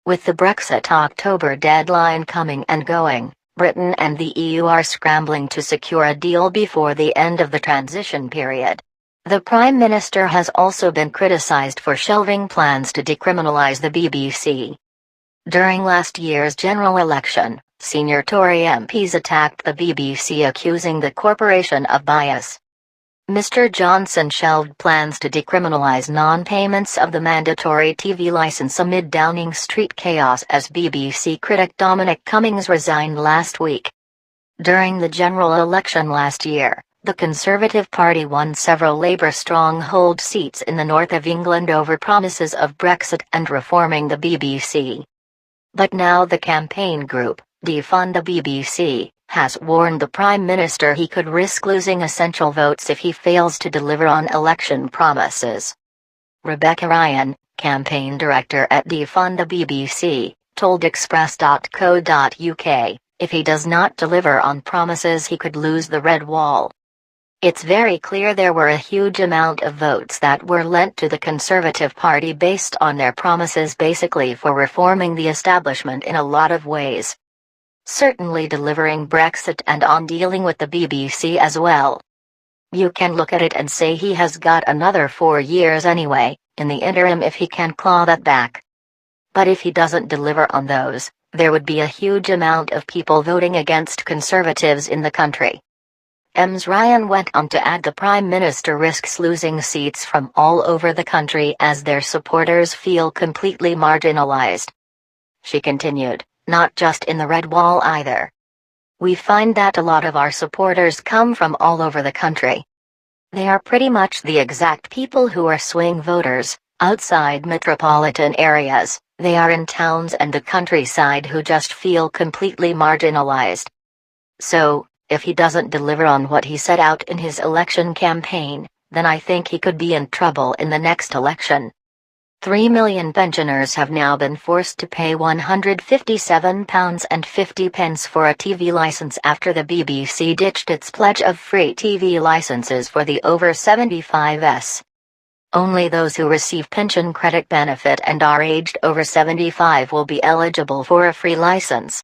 With the Brexit October deadline coming and going, Britain and the EU are scrambling to secure a deal before the end of the transition period. The Prime Minister has also been criticised for shelving plans to decriminalise the BBC. During last year's general election, senior Tory MPs attacked the BBC, accusing the corporation of bias. Mr Johnson shelved plans to decriminalise non-payments of the mandatory TV licence amid Downing Street chaos as BBC critic Dominic Cummings resigned last week. During the general election last year, the Conservative Party won several Labour-stronghold seats in the north of England over promises of Brexit and reforming the BBC. But now the campaign group, Defund the BBC, has warned the Prime Minister he could risk losing essential votes if he fails to deliver on election promises. Rebecca Ryan, campaign director at Defund the BBC, told Express.co.uk, if he does not deliver on promises he could lose the red wall. It's very clear there were a huge amount of votes that were lent to the Conservative Party based on their promises, basically for reforming the establishment in a lot of ways. Certainly delivering Brexit and on dealing with the BBC as well. You can look at it and say he has got another 4 years anyway, in the interim, if he can claw that back. But if he doesn't deliver on those, there would be a huge amount of people voting against Conservatives in the country. Ms Ryan went on to add the Prime Minister risks losing seats from all over the country as their supporters feel completely marginalised. She continued, not just in the red wall either. We find that a lot of our supporters come from all over the country. They are pretty much the exact people who are swing voters, outside metropolitan areas. They are in towns and the countryside who just feel completely marginalised. So, if he doesn't deliver on what he set out in his election campaign, then I think he could be in trouble in the next election. 3 million pensioners have now been forced to pay £157.50 for a TV licence after the BBC ditched its pledge of free TV licences for the over 75s. Only those who receive pension credit benefit and are aged over 75 will be eligible for a free licence.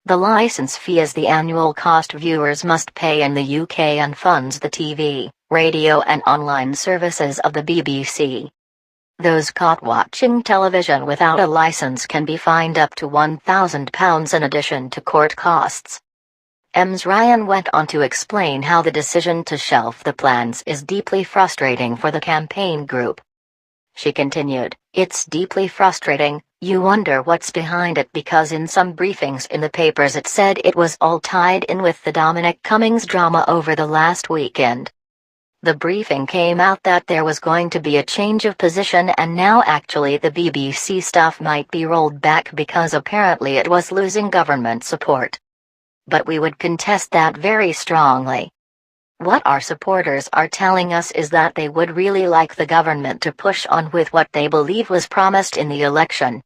The licence fee is the annual cost viewers must pay in the UK and funds the TV, radio and online services of the BBC. Those caught watching television without a licence can be fined up to £1,000 in addition to court costs. Ms Ryan went on to explain how the decision to shelf the plans is deeply frustrating for the campaign group. She continued, it's deeply frustrating. You wonder what's behind it, because in some briefings in the papers it said it was all tied in with the Dominic Cummings drama over the last weekend. The briefing came out that there was going to be a change of position, and now actually the BBC stuff might be rolled back because apparently it was losing government support. But we would contest that very strongly. What our supporters are telling us is that they would really like the government to push on with what they believe was promised in the election.